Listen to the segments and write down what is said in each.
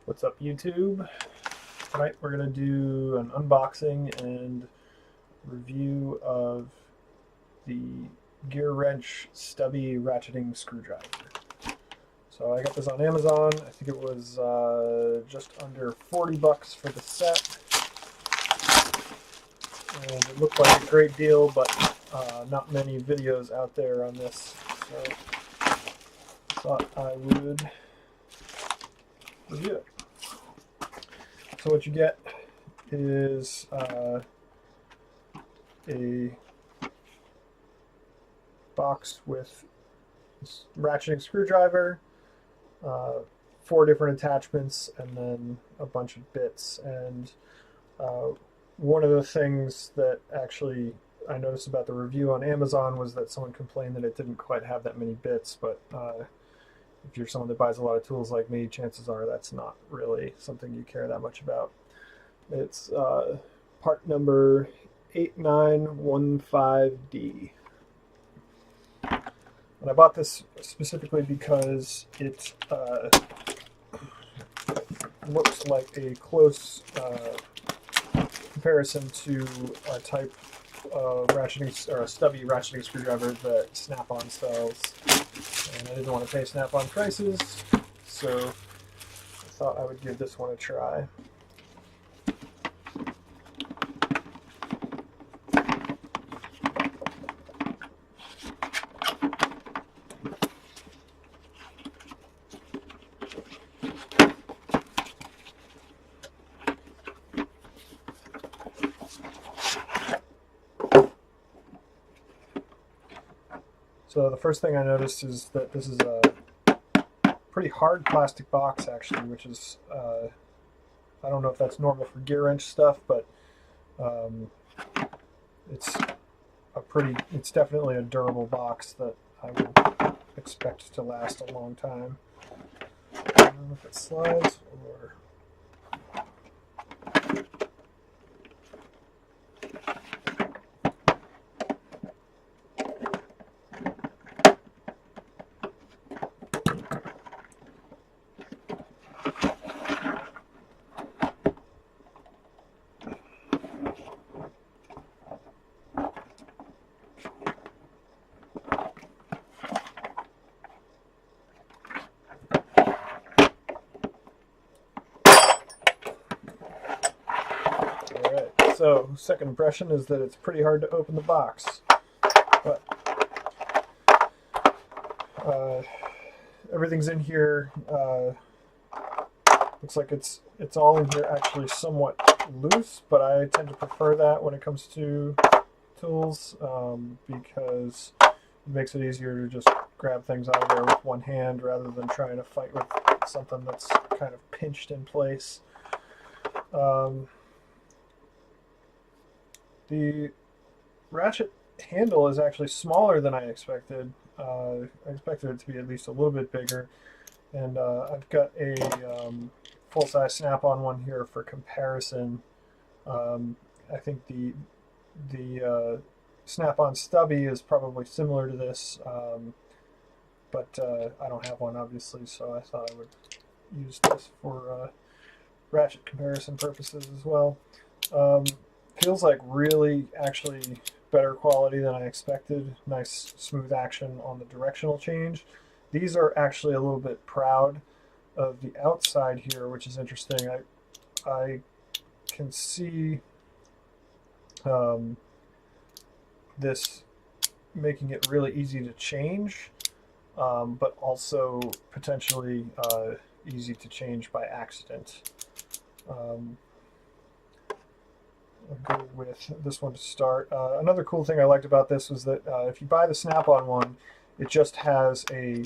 What's up, YouTube? Tonight we're going to do an unboxing and review of the Gearwrench stubby ratcheting screwdriver. So I got this on Amazon. I think it was just under 40 bucks for the set. And it looked like a great deal, but not many videos out there on this. So I thought I would review it. So what you get is a box with ratcheting screwdriver, 4 different attachments, and then a bunch of bits. And one of the things that actually I noticed about the review on Amazon was that someone complained that it didn't quite have that many bits, but if you're someone that buys a lot of tools like me, chances are that's not really something you care that much about. It's part number 8915D. And I bought this specifically because it looks like a close comparison to a type of ratcheting or a stubby ratcheting screwdriver that Snap-on sells. And I didn't want to pay Snap-on prices, so I thought I would give this one a try. So the first thing I noticed is that this is a pretty hard plastic box, actually, which is, I don't know if that's normal for Gearwrench stuff, but it's definitely a durable box that I would expect to last a long time. I don't know if it slides or... So, second impression is that it's pretty hard to open the box, but everything's in here. Looks like it's all in here actually somewhat loose, but I tend to prefer that when it comes to tools because it makes it easier to just grab things out of there with one hand rather than trying to fight with something that's kind of pinched in place. The ratchet handle is actually smaller than I expected. I expected it to be at least a little bit bigger. And I've got a full-size Snap-on one here for comparison. I think the Snap-on stubby is probably similar to this, but I don't have one, obviously, so I thought I would use this for ratchet comparison purposes as well. Feels like really actually better quality than I expected. Nice smooth action on the directional change. These are actually a little bit proud of the outside here, which is interesting. I can see this making it really easy to change, but also potentially easy to change by accident. I'll go with this one to start. Another cool thing I liked about this was that if you buy the Snap-on one, it just has a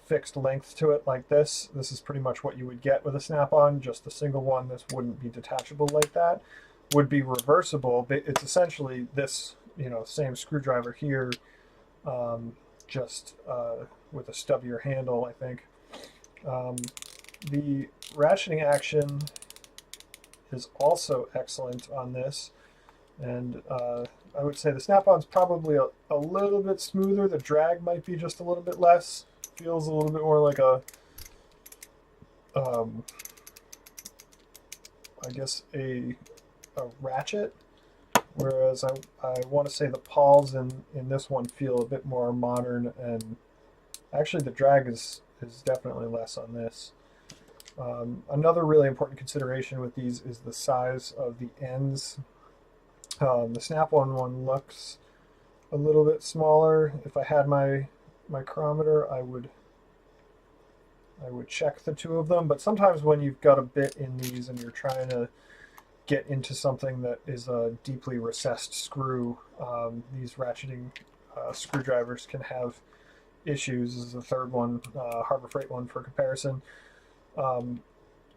fixed length to it like this. This is pretty much what you would get with a Snap-on, just a single one. This wouldn't be detachable like that. Would be reversible. It's essentially this, same screwdriver here, just with a stubbier handle, I think. The ratcheting action is also excellent on this, and I would say the Snap-on's probably a little bit smoother. The drag might be just a little bit less. Feels a little bit more like a I guess, a ratchet, whereas I want to say the pawls in this one feel a bit more modern, and actually the drag is definitely less on this. Another really important consideration with these is the size of the ends. The Snap-on one looks a little bit smaller. If I had my micrometer, I would check the two of them. But sometimes when you've got a bit in these and you're trying to get into something that is a deeply recessed screw, these ratcheting screwdrivers can have issues. This is the third one, Harbor Freight one for comparison.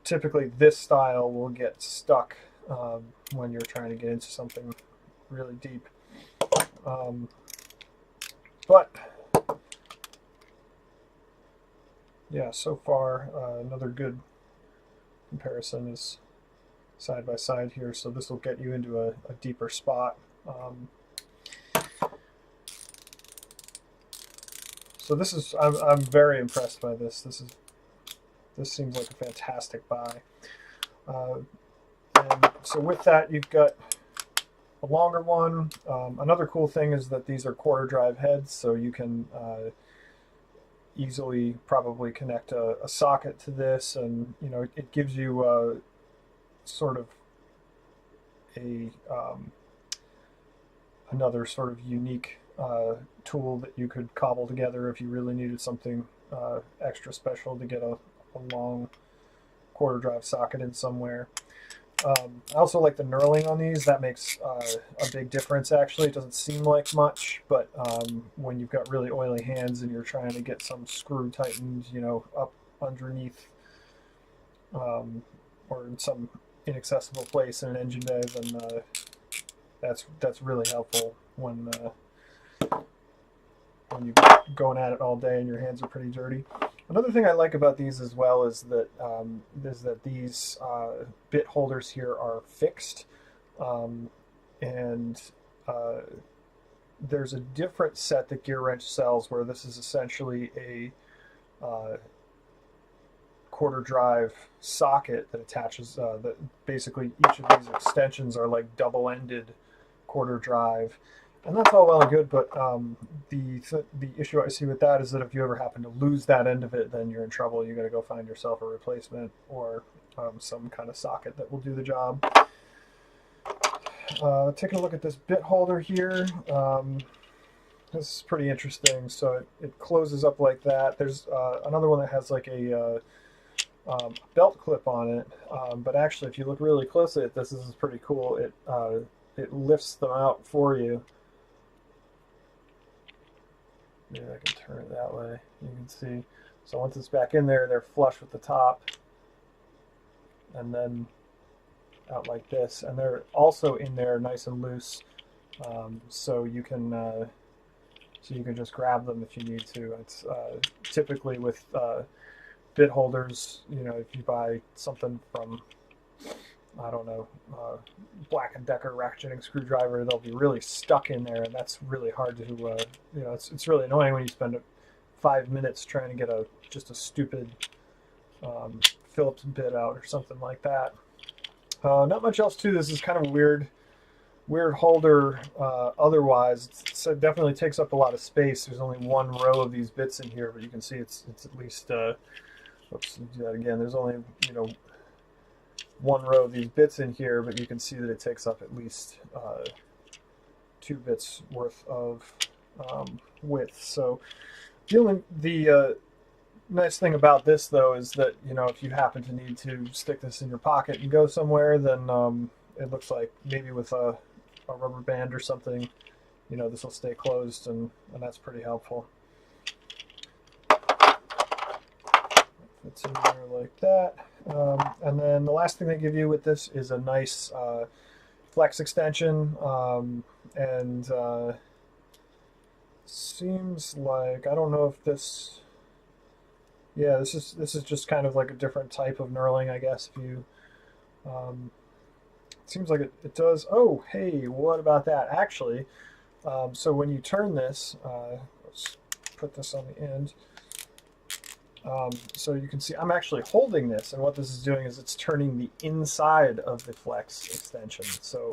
Typically this style will get stuck when you're trying to get into something really deep. But yeah, so far another good comparison is side by side here, so this will get you into a deeper spot. So this is, I'm very impressed by this. This seems like a fantastic buy. And so with that, you've got a longer one. Another cool thing is that these are quarter drive heads, so you can easily probably connect a socket to this, and you know it gives you sort of a another sort of unique tool that you could cobble together if you really needed something extra special to get a long quarter drive socket in somewhere. I also like the knurling on these. That makes a big difference, actually. It doesn't seem like much, but when you've got really oily hands and you're trying to get some screw tightened, you know, up underneath or in some inaccessible place in an engine bay, then that's really helpful when you're going at it all day and your hands are pretty dirty. Another thing I like about these as well is that these bit holders here are fixed, and there's a different set that Gearwrench sells where this is essentially a quarter drive socket that attaches. That basically each of these extensions are like double-ended quarter drive. And that's all well and good, but the issue I see with that is that if you ever happen to lose that end of it, then you're in trouble. You got to go find yourself a replacement or some kind of socket that will do the job. Taking a look at this bit holder here. This is pretty interesting. So it closes up like that. There's another one that has like a belt clip on it, but actually, if you look really closely at this is pretty cool. It lifts them out for you. Maybe I can turn it that way. You can see. So once it's back in there, they're flush with the top, and then out like this. And they're also in there nice and loose, so you can just grab them if you need to. It's typically with bit holders. You know, if you buy something from, I don't know, Black & Decker ratcheting screwdriver, they'll be really stuck in there, and that's really hard to, you know, it's really annoying when you spend 5 minutes trying to get just a stupid Phillips bit out or something like that. Not much else to this. Is kind of a weird holder otherwise. It definitely takes up a lot of space. There's only one row of these bits in here, but you can see it's at least, oops, do that again. There's only, you know, one row of these bits in here, but you can see that it takes up at least 2 bits worth of width. So the nice thing about this, though, is that, you know, if you happen to need to stick this in your pocket and go somewhere, then it looks like maybe with a rubber band or something, you know, this will stay closed, and that's pretty helpful. It's in there like that. And then the last thing they give you with this is a nice flex extension, and seems like, I don't know if this, yeah, this is just kind of like a different type of knurling, I guess. If you, it seems like it does. Oh, hey, what about that? Actually, so when you turn this, let's put this on the end. So you can see I'm actually holding this, and what this is doing is it's turning the inside of the flex extension. So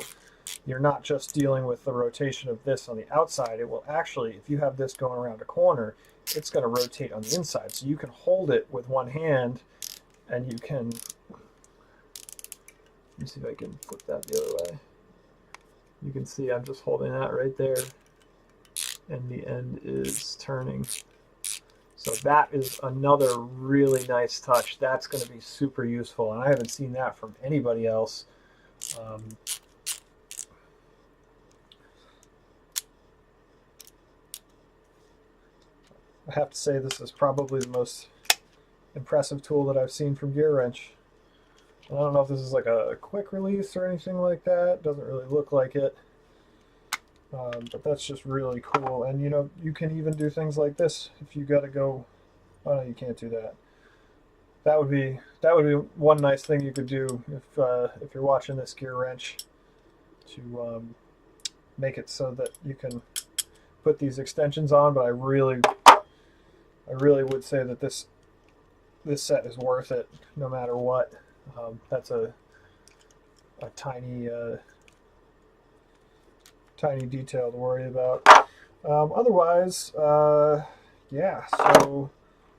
you're not just dealing with the rotation of this on the outside. It will actually, if you have this going around a corner, it's going to rotate on the inside. So you can hold it with one hand, and you can, let me see if I can flip that the other way. You can see I'm just holding that right there, and the end is turning. So that is another really nice touch. That's going to be super useful, and I haven't seen that from anybody else. I have to say this is probably the most impressive tool that I've seen from Gearwrench. I don't know if this is like a quick release or anything like that. Doesn't really look like it. But that's just really cool. And you know, you can even do things like this if you got to go. Oh no, you can't do that. That would be one nice thing you could do if you're watching this Gearwrench, to make it so that you can put these extensions on. But I really would say that this set is worth it no matter what. That's a tiny detail to worry about. Otherwise, yeah, so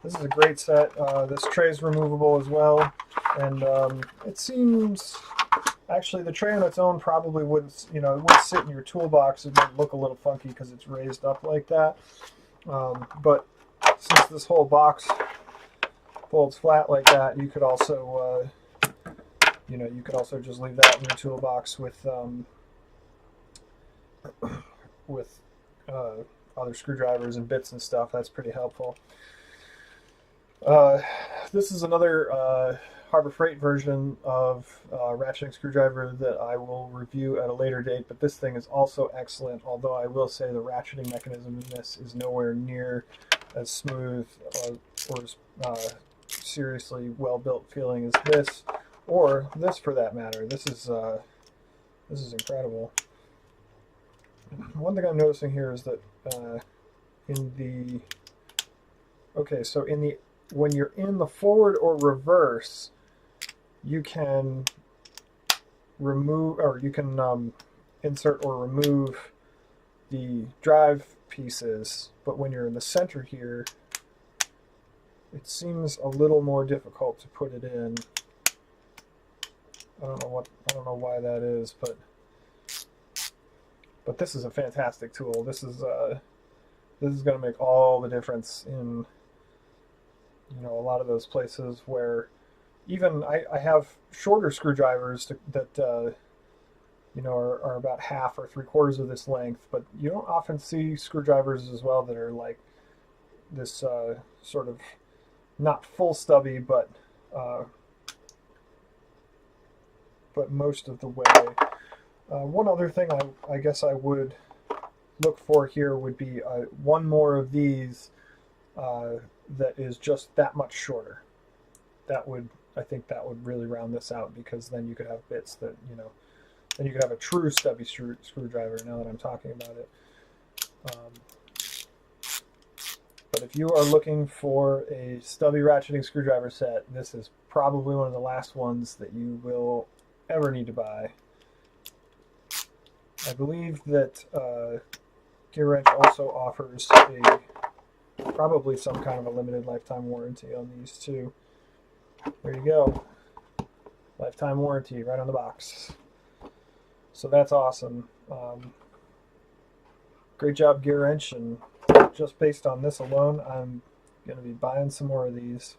this is a great set. This tray is removable as well, and it seems actually the tray on its own probably wouldn't, it wouldn't sit in your toolbox. It might look a little funky because it's raised up like that. But since this whole box folds flat like that, you could also, you could also just leave that in your toolbox with other screwdrivers and bits and stuff. That's pretty helpful. This is another Harbor Freight version of ratcheting screwdriver that I will review at a later date, but this thing is also excellent, although I will say the ratcheting mechanism in this is nowhere near as smooth or as seriously well-built feeling as this, or this for that matter. This is incredible. One thing I'm noticing here is that when you're in the forward or reverse, you can remove, or you can insert or remove the drive pieces, but when you're in the center here, it seems a little more difficult to put it in. I don't know why that is, but this is a fantastic tool. This is going to make all the difference in a lot of those places where even I have shorter screwdrivers that are about half or 3/4 of this length, but you don't often see screwdrivers as well that are like this sort of not full stubby, but most of the way. One other thing I guess I would look for here would be one more of these that is just that much shorter. I think that would really round this out, because then you could have bits that, then you could have a true stubby screwdriver, now that I'm talking about it. But if you are looking for a stubby ratcheting screwdriver set, this is probably one of the last ones that you will ever need to buy. I believe that Gearwrench also offers probably some kind of a limited lifetime warranty on these too. There you go. Lifetime warranty right on the box. So that's awesome. Great job, Gearwrench, and just based on this alone, I'm going to be buying some more of these.